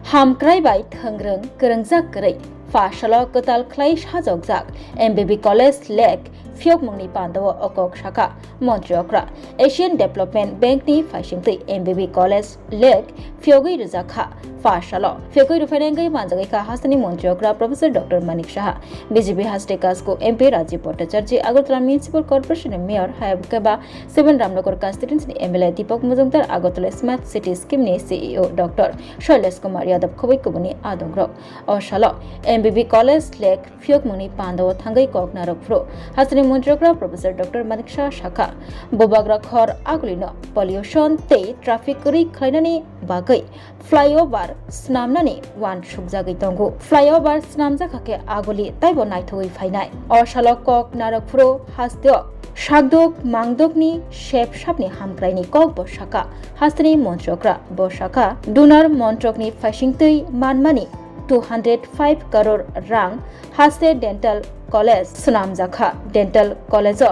हामक्राइबाय थोंग्रों गोरोंजाक गोरै फाशलो कताल क्लाइ साजोकजाक MBB कलेज लेक फियगमुंनि पान्दाव अकक शाखा मन्त्रियक्रा एशियन डेभलपमेन्ट बेंकनि फाइसिंथै MBB कलेज लेक फियगwi रजाखा फाशलो फियगwi रुफायनांगै मानजागैखा हासनि मन्त्रियक्रा professor doctor Manik Shah BJP हास्टे कास्को MP Rajiv Bhattacharya Agartala municipal corporation mayor हायबकेबा 7 Ramnagar constituency MLA Dipak Majumdar Agartala smart city स्कीमनि CEO डॉक्टर शैलेश कुमार यादव खबैकुबनि आदंग्रक अशालो MBB कलेज लेक फियगमुंनि पान्दाव थांगै ककनारकफ्रो हासनि मन्त्रियक्रा प्रोफेसर डॉक्टर मानिक शाह शाखा बोबाग्रा खर आगुलिनो पल्यूशन ते ट्राफिक रि खलायनानि बागै फ्लाईओभार स्नामनानि वान सुगजागै दंगु फ्लाईओभार स्नामजाखाके आगुलि ताइबो नायथौयै फायनाय अशालो ककनारकफ्रो हास्तेओ शागदक मांगदकनि शेप शापनि हामक्राइनि कक बशाखा हास्तनि मन्त्रियक्रा बशाखा डोनार मन्त्रकनि फाइसिंथै मानमानि 205 करोड़ रां हास्ते डेंटल कॉलेज सुनामजाखा डेंटल कॉलेज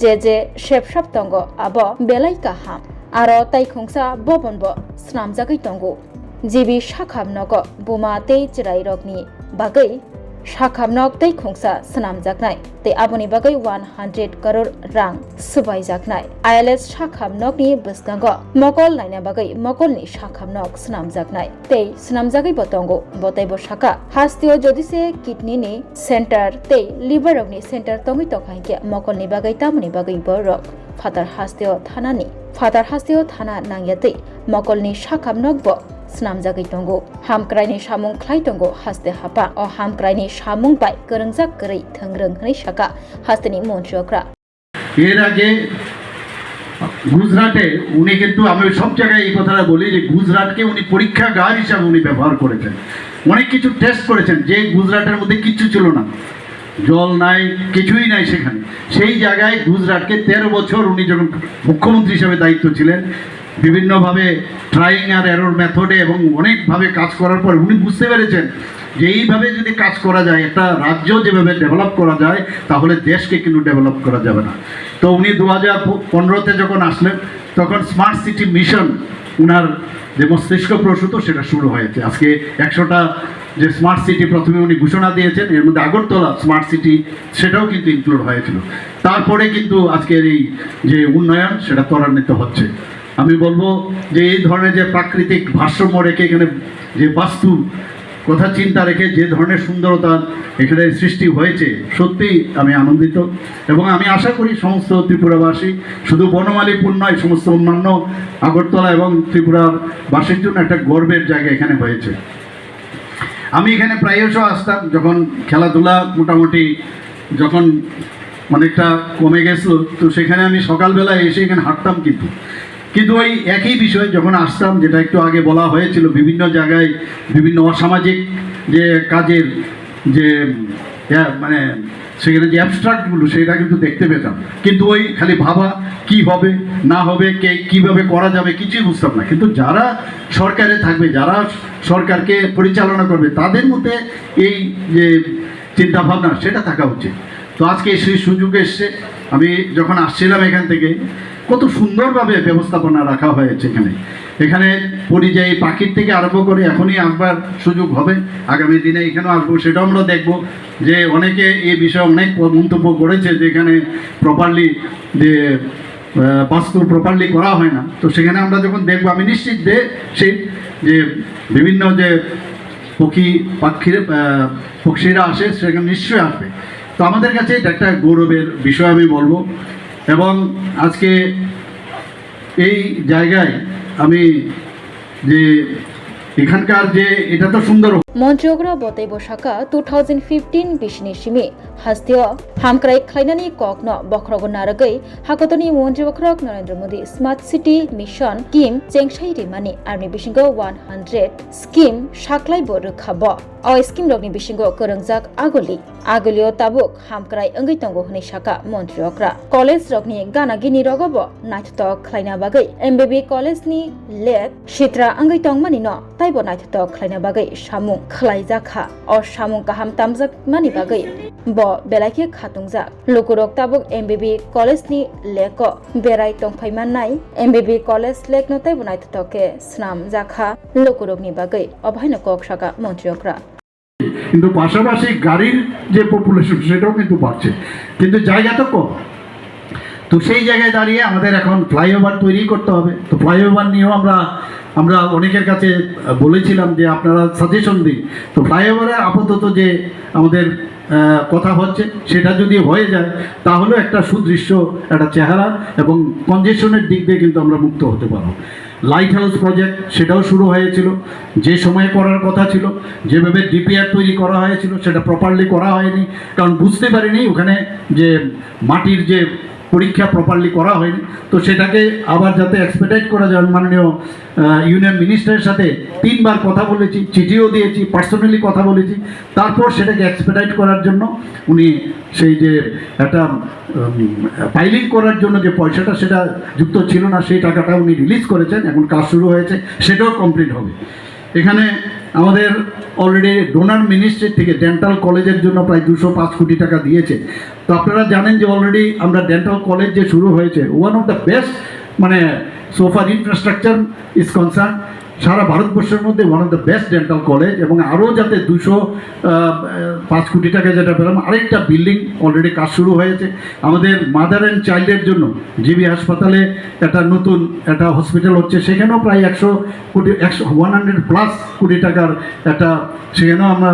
जे शेपशाप तंगो आबो बेलाइका हाम आरो ताइखुंसा बबनबो सुनामजागै तंगो जिबि शाखाबनग बुमा तै चिराइ रगनि बागै शाखाबनग ताइखुंसा सुनामजागनाय ते आबोनि बागै 100 करोड़ रां सुबायजागनाय ILS शाखाबनगनि बसगांग मकल नायना बागै मकलनि शाखाबनग सुनामजागनाय ते सुनामजागै बतंगो बतैबो शाखा हास्तियो जदिसे किडनीनि सेंटर ते लिवर रगनि सेंटर तंगै तखाइके मकलनि बागै तामुनि बागै बरक फातार हास्तियो थाना नांयातै मकलनि शाखाबनग ब स्नामजागै दंगो हामक्राइनि सामुं ख्लाइ दंगो हास्ते हापा अ हामक्राइनि सामुं बाय गोरोंजाक गोरै थोंग्रों हनै शाखा हास्तेनि मन्त्रियक्रा এর আগে গুজরাটে উনি কিন্তু আমি সব জায়গায় এই কথাটা বলি যে গুজরাটকে উনি পরীক্ষাগার হিসাবে উনি ব্যবহার করেছেন অনেক কিছু টেস্ট করেছেন যে গুজরাটের মধ্যে কিচ্ছু ছিল না জল নাই কিছুই নাই সেখানে সেই জায়গায় গুজরাটকে 13 বছর উনি যখন মুখ্যমন্ত্রী হিসেবে দায়িত্ব ছিলেন বিভিন্নভাবে ট্রাইং আর এরর মেথডে এবং অনেকভাবে কাজ করার পর উনি বুঝতে পেরেছেন যে এইভাবে যদি কাজ করা যায় একটা রাজ্য যেভাবে ডেভেলপ করা যায় তাহলে দেশকে কিন্তু ডেভেলপ করা যাবে না তো উনি 2015-তে যখন আসলেন তখন স্মার্ট সিটি মিশন উনার যে মস্তিষ্ক প্রসূত সেটা শুরু হয়েছে আজকে 100টা যে স্মার্ট সিটি প্রথমে উনি ঘোষণা দিয়েছেন এর মধ্যে আগরতলা স্মার্ট সিটি সেটাও কিন্তু ইনক্লুড হয়েছিল তারপরে কিন্তু আজকের এই যে উন্নয়ন সেটা ত্বরান্বিত হচ্ছে আমি বলবো যে এই ধরনের যে প্রাকৃতিক ভারসাম্য রেখে এখানে যে বাস্তু কথা চিন্তা রেখে যে ধরনের সুন্দরতা এখানে সৃষ্টি হয়েছে সত্যি আমি আনন্দিত এবং আমি আশা করি সমস্ত ত্রিপুরাবাসী শুধু বনমালীপুর নয় সমস্ত অন্যান্য আগরতলা এবং ত্রিপুরার বাসীর জন্য একটা গর্বের জায়গা এখানে হয়েছে আমি এখানে প্রায়শ আসতাম যখন খেলাধুলা মোটামুটি যখন অনেকটা কমে গেছিল তো সেখানে আমি সকালবেলা এসে এখানে হাঁটতাম কিন্তু ওই একই বিষয় যখন আসতাম যেটা একটু আগে বলা হয়েছিল বিভিন্ন জায়গায় বিভিন্ন অসামাজিক যে কাজের যে মানে সেখানে যে অ্যাবস্ট্রাক্টগুলো সেটা কিন্তু দেখতে পেতাম কিন্তু ওই খালি ভাবা কি হবে না হবে কে কীভাবে করা যাবে কিছুই বুঝতাম না কিন্তু যারা সরকারে থাকবে যারা সরকারকে পরিচালনা করবে তাদের মধ্যে এই যে চিন্তাভাবনা সেটা থাকা উচিত তো আজকে সেই সুযোগ এসছে আমি যখন আসছিলাম এখান থেকে কত সুন্দরভাবে ব্যবস্থাপনা রাখা হয়েছে এখানে পরিযায়ী পাখির থেকে আরম্ভ করে এখনই আসবার সুযোগ হবে আগামী দিনে এখানেও আসবো সেটাও আমরা দেখব যে অনেকে এই বিষয়ে অনেক মন্তব্য করেছে যে এখানে প্রপারলি যে বাস্তু প্রপারলি করা হয় না তো সেখানে আমরা যখন দেখবো আমি নিশ্চিত সেই যে বিভিন্ন যে পক্ষীরা আসে সেখানে নিশ্চয়ই আসবে তো আমাদের কাছে এটা একটা গৌরবের বিষয় আমি বলবো এবং আজকে এই জায়গায় আমি যে এখানকার যে এটা তো সুন্দর মন্ত্রিয়গ্রা বতাই বসাকা 2015 বিশনি সিমি হাস্তিও হামক্রাই খ্লাইনানি ককন বখরগ নারগৈ হাকতনি মন্ত্রি বখরগ Narendra Modi smart city mission scheme চেংসাই রিমানি आरनि बिसिंगो 100 स्किम साख्लाय ब रखाब अ स्किम रगनि बिसिंगो करंजाक आगलियो ताबुक हामक्राय अंगै तंगो हनै शाखा मन्त्रियग्रा कलेज रगनि गानागिनि रगब नायथत ख्लायना बागै MBB कलेजनि लेक सित्रा अंगै तंगमानि न ताइबो नायथत ख्लायना बागै सामुं khalaijaka o samung kaham tamjak mani bagai bo belaki khatungjak lukurok tabuk MBB college ni leko berai tongphaiman nai MBB college lek no tai bunai thoke snam jakha lukurok ni bagai obhaina Kwcharo মন্ত্রীরা কিন্তু পাশাপাশি গাড়ির যে population সেটাও কিন্তু বাড়ছে কিন্তু জায়গা তো কম তো সেই জায়গায় দাঁড়িয়ে আমাদের এখন ফ্লাইওভার তৈরি করতে হবে তো ফ্লাইওভার নিয়েও আমরা অনেকের কাছে বলেছিলাম যে আপনারা সাজেশন দিন তো ফ্লাইওভারে আপাতত যে আমাদের কথা হচ্ছে সেটা যদি হয়ে যায় তাহলে একটা সুদৃশ্য একটা চেহারা এবং কনজেশনের দিক দিয়ে কিন্তু আমরা মুক্ত হতে পারবো লাইট হাউস প্রজেক্ট সেটাও শুরু হয়েছিল যে সময়ে করার কথা ছিল যেভাবে ডিপিআর তৈরি করা হয়েছিল সেটা প্রপারলি করা হয়নি কারণ বুঝতে পারিনি ওখানে যে মাটির যে পরীক্ষা প্রপারলি করা হয়নি তো সেটাকে আবার যাতে এক্সপেডিট করা যায় মাননীয় ইউনিয়ন মিনিস্টারের সাথে 3 বার কথা বলেছি চিঠিও দিয়েছি পার্সোনালি কথা বলেছি তারপর সেটাকে এক্সপেডিট করার জন্য উনি সেই যে একটা ফাইলিং করার জন্য যে পয়সাটা সেটা যুক্ত ছিল না সেই টাকাটা উনি রিলিজ করেছেন এখন কাজ শুরু হয়েছে সেটাও কমপ্লিট হবে এখানে আমাদের অলরেডি ডোনার মিনিস্ট্রি থেকে ডেন্টাল কলেজের জন্য প্রায় 205 কোটি টাকা দিয়েছে তো আপনারা জানেন যে অলরেডি আমরা ডেন্টাল কলেজ যে শুরু হয়েছে ওয়ান অফ দ্য বেস্ট মানে সোফার ইনফ্রাস্ট্রাকচার ইজ কনসার্ন সারা ভারতবর্ষের মধ্যে one of the best dental college এবং আরও যাতে 205 কোটি টাকা যেটা পেলাম আরেকটা বিল্ডিং অলরেডি কাজ শুরু হয়েছে আমাদের মাদার অ্যান্ড চাইল্ডের জন্য জিবি হাসপাতালে একটা নতুন একটা হসপিটাল হচ্ছে সেখানেও প্রায় 100 কোটি 100+ কোটি টাকার একটা সেখানেও আমরা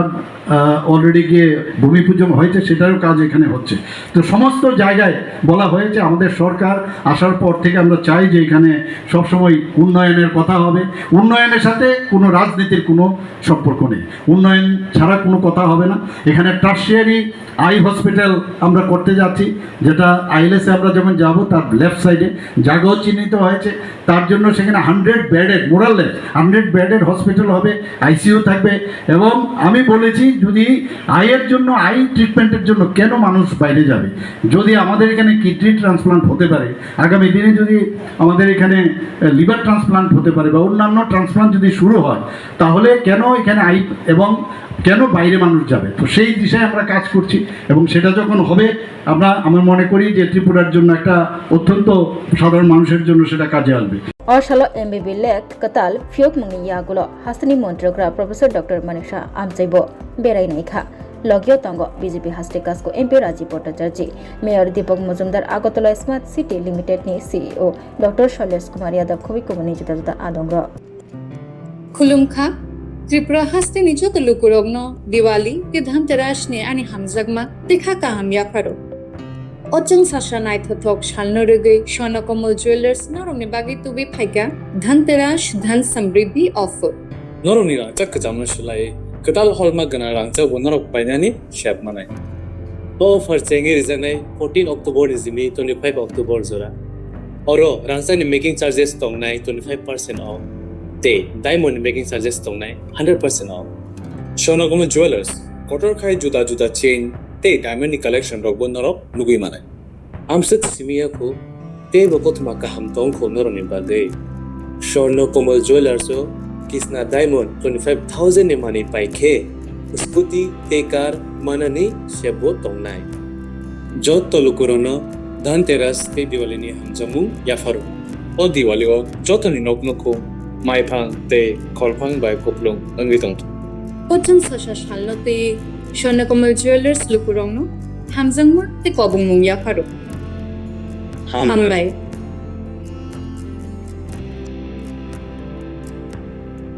অলরেডি গিয়ে ভূমি পূজন হয়েছে সেটারও কাজ এখানে হচ্ছে তো সমস্ত জায়গায় বলা হয়েছে আমাদের সরকার আসার পর থেকে আমরা চাই যে এখানে সবসময় উন্নয়নের কথা হবে উন্নয়নের সাথে কোনো রাজনীতির কোনো সম্পর্ক নেই উন্নয়ন ছাড়া কোনো কথা হবে না এখানে টার্সিয়ারি আই হসপিটাল আমরা করতে যাচ্ছি যেটা আইএলএসে আমরা যখন যাব তার লেফট সাইডে জায়গাও চিহ্নিত হয়েছে তার জন্য সেখানে 100 বেডের মোরাললেস 100 বেডের হসপিটাল হবে আইসিইউ থাকবে এবং আমি বলেছি যদি আইয়ের জন্য আই ট্রিটমেন্টের জন্য কেন মানুষ বাইরে যাবে যদি আমাদের এখানে কিডনি ট্রান্সপ্লান্ট হতে পারে আগামী দিনে যদি আমাদের এখানে লিভার ট্রান্সপ্লান্ট হতে পারে বা অন্যান্য ট্রান্সপ্লান্ট যদি শুরু হয় তাহলে কেন এখানে আই এবং কেন বাইরে মানুষ যাবে তো সেই দিশায় আমরা কাজ করছি এবং সেটা যখন হবে আমার মনে করি যে ত্রিপুরার জন্য একটা অত্যন্ত সাধারণ মানুষের জন্য সেটা কাজে আসবে Oshalo MBB lek Kwtal Phiyogwi yagulo hasni montrogra Professor Dr. Manik amchaibo berai naikha Logyo Tongo BJP Hastikas ko MP Raji Bhattacharya Mayor Deepak Mujumdar Agartala Smart City Limited ni CEO Dr. Shailesh Kumar Yadav Khobi Komani Jita Adongro Khulumkha Tripura Hasti Nijo Lukurogno Diwali ke Dhanteras ni ani hamjagma dekha kaham yakharo Ojang Sasha Night Thok Shalnorege Shona Komal Jewelers Noromni Bagi Tubi Phaika Dhanteras Dhan Samriddhi offer Noromni ra chak jamna shulai Kwtal Hallmark gana rangcha bonorok painani shap manai O for chengi reason 14 October is me 25 October zora Oro rangcha ni making charges tongnai 25% off Te diamond making charges tongnai 100% off Shona Komal Jewelers Kotoro khai juda chain Te diamond ni collection rok bonorok nugui manai Amsit simia ko te bokotma ka hamtong ko noroni bagay Shona Komal Jewelers so Kisna diamond 25,000 ni money pai khe scooty te car manani sebo tongnai jot to lukurono dhanteras te diwali ni hamjamu ya faru o diwali o jotoni nokno ko mai phang te kholphang bai koplong angi tong Ojang Sasha Shalnote Shona Komal Jewelers Lukurogno hamjangma te kobungmung ya faru Hambai